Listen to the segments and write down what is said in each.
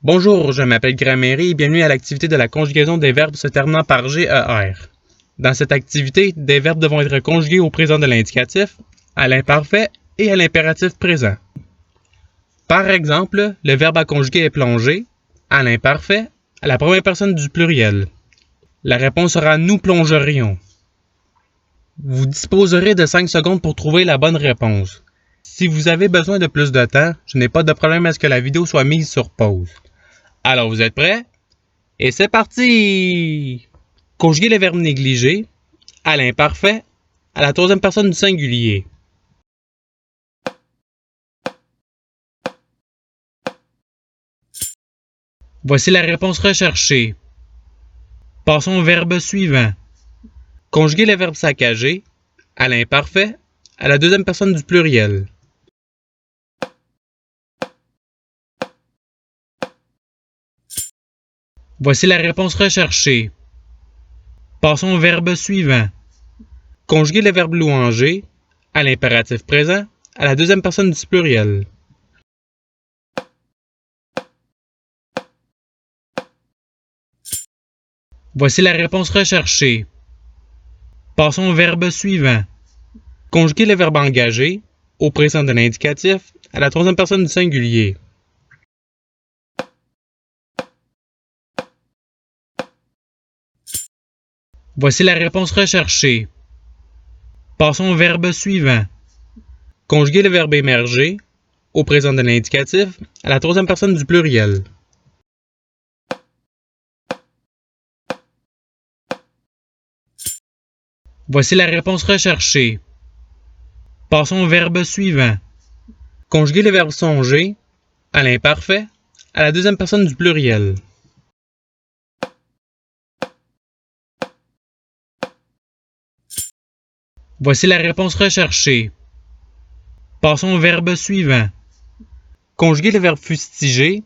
Bonjour, je m'appelle Graméry et bienvenue à l'activité de la conjugaison des verbes se terminant par GER. Dans cette activité, des verbes devront être conjugués au présent de l'indicatif, à l'imparfait et à l'impératif présent. Par exemple, le verbe à conjuguer est plonger, à l'imparfait, à la première personne du pluriel. La réponse sera nous plongerions. Vous disposerez de 5 secondes pour trouver la bonne réponse. Si vous avez besoin de plus de temps, je n'ai pas de problème à ce que la vidéo soit mise sur pause. Alors, vous êtes prêts? Et c'est parti! Conjuguer les verbes négligés à l'imparfait à la troisième personne du singulier. Voici la réponse recherchée. Passons au verbe suivant. Conjuguer le verbe saccager à l'imparfait à la deuxième personne du pluriel. Voici la réponse recherchée. Passons au verbe suivant. Conjuguer le verbe louanger à l'impératif présent à la deuxième personne du pluriel. Voici la réponse recherchée. Passons au verbe suivant. Conjuguer le verbe engager au présent de l'indicatif à la troisième personne du singulier. Voici la réponse recherchée. Passons au verbe suivant. Conjuguer le verbe émerger au présent de l'indicatif à la troisième personne du pluriel. Voici la réponse recherchée. Passons au verbe suivant. Conjuguer le verbe songer à l'imparfait à la deuxième personne du pluriel. Voici la réponse recherchée. Passons au verbe suivant. Conjuguer le verbe fustiger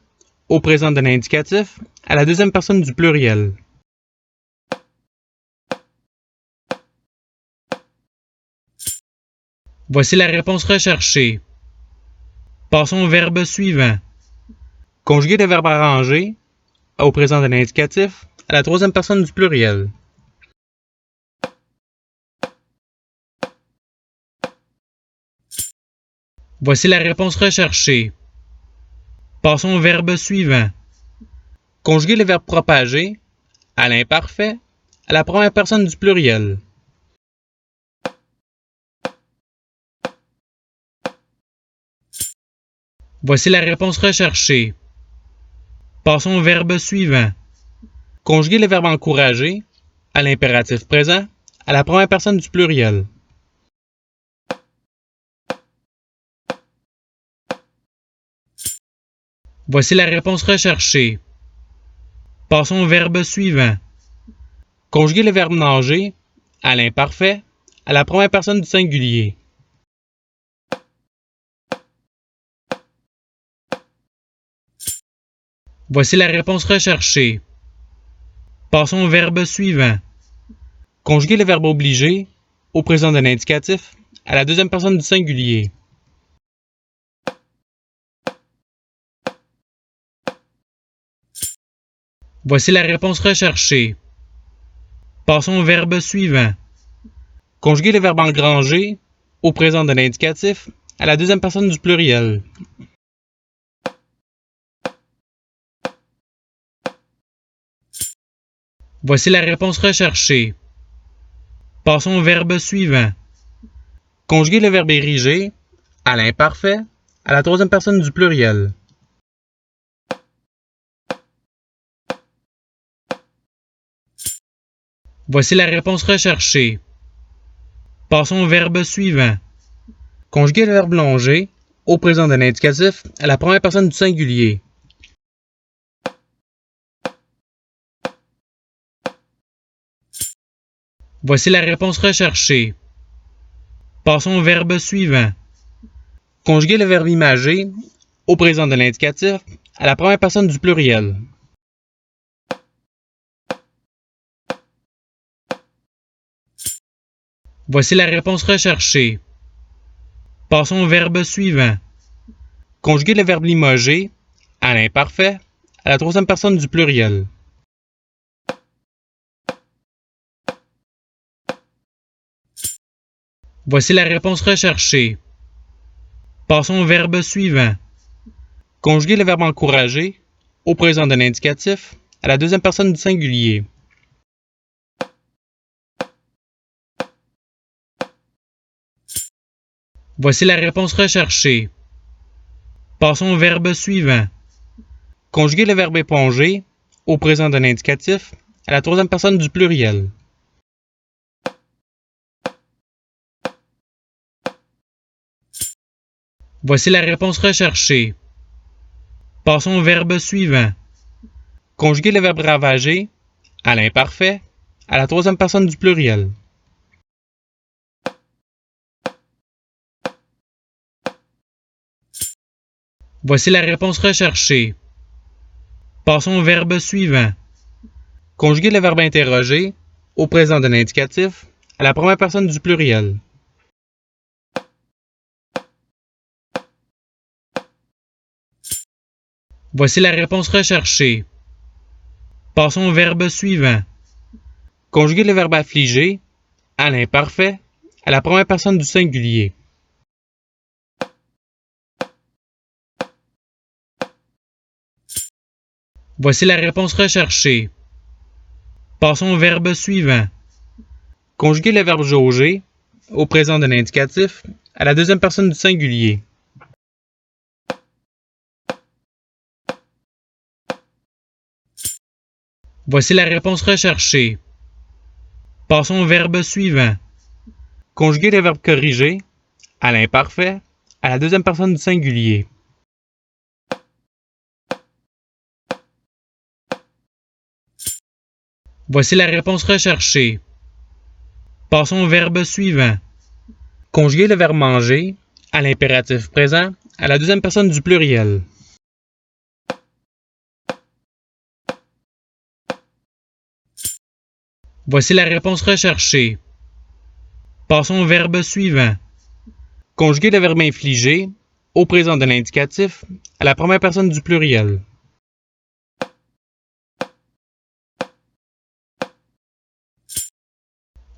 au présent de l'indicatif à la deuxième personne du pluriel. Voici la réponse recherchée. Passons au verbe suivant. Conjuguer le verbe arranger au présent de l'indicatif à la troisième personne du pluriel. Voici la réponse recherchée. Passons au verbe suivant. Conjuguer le verbe propager à l'imparfait à la première personne du pluriel. Voici la réponse recherchée. Passons au verbe suivant. Conjuguer le verbe encourager à l'impératif présent à la première personne du pluriel. Voici la réponse recherchée. Passons au verbe suivant. Conjuguer le verbe nager à l'imparfait à la première personne du singulier. Voici la réponse recherchée. Passons au verbe suivant. Conjuguer le verbe obliger au présent de l'indicatif à la deuxième personne du singulier. Voici la réponse recherchée. Passons au verbe suivant. Conjuguer le verbe engranger au présent de l'indicatif à la deuxième personne du pluriel. Voici la réponse recherchée. Passons au verbe suivant. Conjuguer le verbe ériger à l'imparfait à la troisième personne du pluriel. Voici la réponse recherchée. Passons au verbe suivant. Conjuguer le verbe longer au présent de l'indicatif à la première personne du singulier. Voici la réponse recherchée. Passons au verbe suivant. Conjuguer le verbe imager au présent de l'indicatif à la première personne du pluriel. Voici la réponse recherchée. Passons au verbe suivant. Conjuguer le verbe limoger à l'imparfait à la troisième personne du pluriel. Voici la réponse recherchée. Passons au verbe suivant. Conjuguer le verbe encourager au présent de l'indicatif à la deuxième personne du singulier. Voici la réponse recherchée. Passons au verbe suivant. Conjuguer le verbe éponger au présent de l'indicatif à la troisième personne du pluriel. Voici la réponse recherchée. Passons au verbe suivant. Conjuguer le verbe ravager à l'imparfait à la troisième personne du pluriel. Voici la réponse recherchée. Passons au verbe suivant. Conjuguer le verbe interroger au présent de l'indicatif à la première personne du pluriel. Voici la réponse recherchée. Passons au verbe suivant. Conjuguer le verbe affliger à l'imparfait à la première personne du singulier. Voici la réponse recherchée. Passons au verbe suivant. Conjuguer le verbe jauger au présent de l'indicatif à la deuxième personne du singulier. Voici la réponse recherchée. Passons au verbe suivant. Conjuguer le verbe corriger à l'imparfait à la deuxième personne du singulier. Voici la réponse recherchée. Passons au verbe suivant. Conjuguer le verbe manger à l'impératif présent à la deuxième personne du pluriel. Voici la réponse recherchée. Passons au verbe suivant. Conjuguer le verbe infliger au présent de l'indicatif à la première personne du pluriel.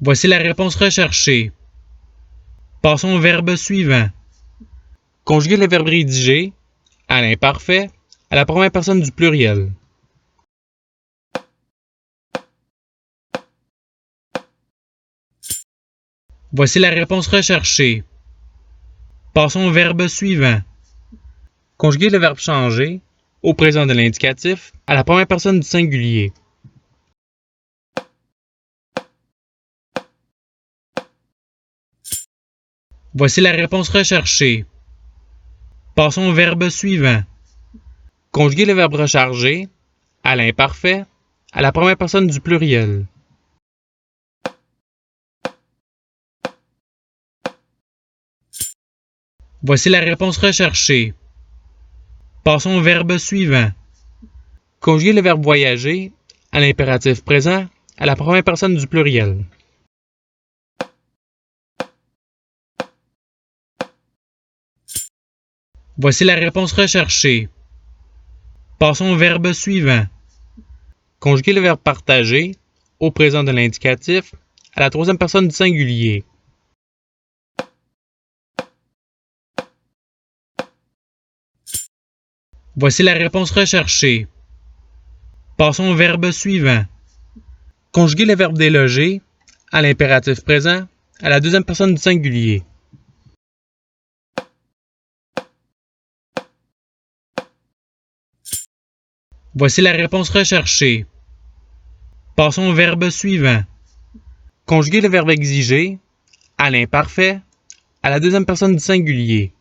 Voici la réponse recherchée. Passons au verbe suivant. Conjuguer le verbe rédiger à l'imparfait à la première personne du pluriel. Voici la réponse recherchée. Passons au verbe suivant. Conjuguer le verbe changer au présent de l'indicatif à la première personne du singulier. Voici la réponse recherchée. Passons au verbe suivant. Conjuguer le verbe recharger à l'imparfait à la première personne du pluriel. Voici la réponse recherchée. Passons au verbe suivant. Conjuguer le verbe voyager à l'impératif présent à la première personne du pluriel. Voici la réponse recherchée. Passons au verbe suivant. Conjuguer le verbe partager au présent de l'indicatif à la troisième personne du singulier. Voici la réponse recherchée. Passons au verbe suivant. Conjuguer le verbe déloger à l'impératif présent à la deuxième personne du singulier. Voici la réponse recherchée. Passons au verbe suivant. Conjuguer le verbe exiger à l'imparfait à la deuxième personne du singulier.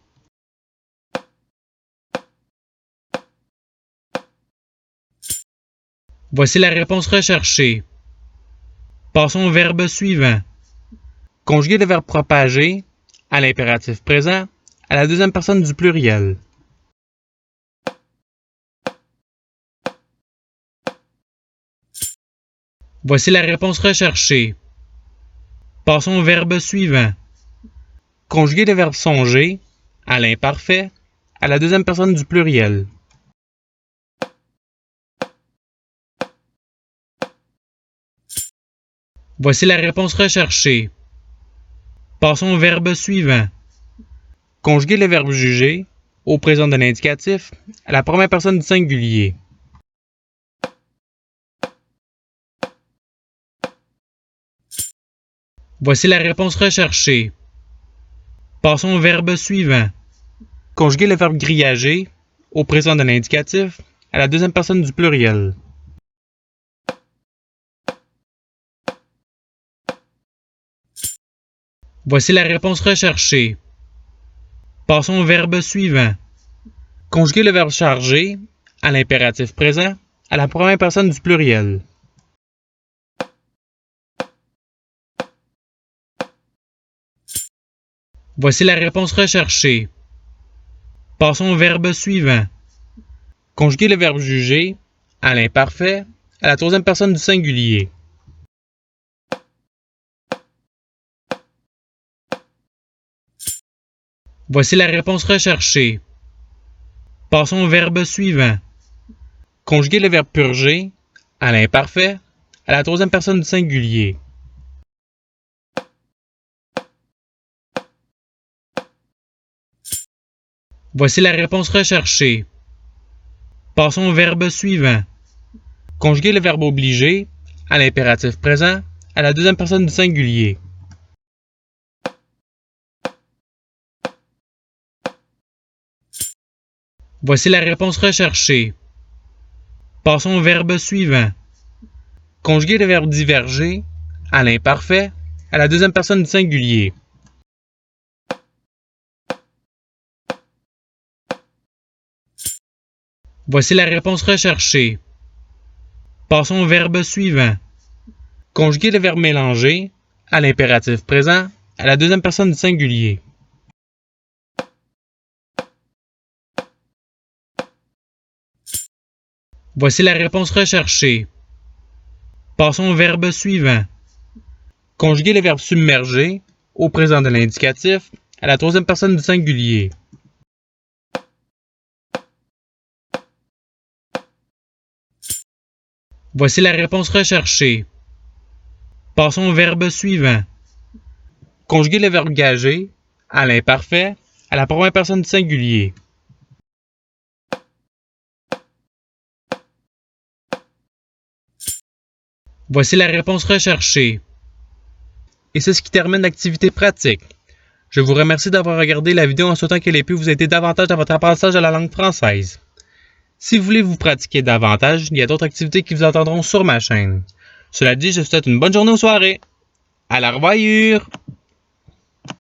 Voici la réponse recherchée. Passons au verbe suivant. Conjuguer le verbe propager à l'impératif présent à la deuxième personne du pluriel. Voici la réponse recherchée. Passons au verbe suivant. Conjuguer le verbe songer à l'imparfait à la deuxième personne du pluriel. Voici la réponse recherchée. Passons au verbe suivant. Conjuguer le verbe juger au présent de l'indicatif à la première personne du singulier. Voici la réponse recherchée. Passons au verbe suivant. Conjuguer le verbe grillager au présent de l'indicatif à la deuxième personne du pluriel. Voici la réponse recherchée. Passons au verbe suivant. Conjuguer le verbe charger à l'impératif présent à la première personne du pluriel. Voici la réponse recherchée. Passons au verbe suivant. Conjuguer le verbe juger à l'imparfait à la troisième personne du singulier. Voici la réponse recherchée. Passons au verbe suivant. Conjuguer le verbe purger à l'imparfait à la troisième personne du singulier. Voici la réponse recherchée. Passons au verbe suivant. Conjuguer le verbe obliger à l'impératif présent à la deuxième personne du singulier. Voici la réponse recherchée. Passons au verbe suivant. Conjuguer le verbe diverger à l'imparfait à la deuxième personne du singulier. Voici la réponse recherchée. Passons au verbe suivant. Conjuguer le verbe mélanger à l'impératif présent à la deuxième personne du singulier. Voici la réponse recherchée. Passons au verbe suivant. Conjuguer le verbe submerger au présent de l'indicatif à la troisième personne du singulier. Voici la réponse recherchée. Passons au verbe suivant. Conjuguer le verbe gager à l'imparfait à la première personne du singulier. Voici la réponse recherchée. Et c'est ce qui termine l'activité pratique. Je vous remercie d'avoir regardé la vidéo en souhaitant qu'elle ait pu vous aider davantage dans votre apprentissage de la langue française. Si vous voulez vous pratiquer davantage, il y a d'autres activités qui vous attendront sur ma chaîne. Cela dit, je vous souhaite une bonne journée ou soirée. À la revoyure!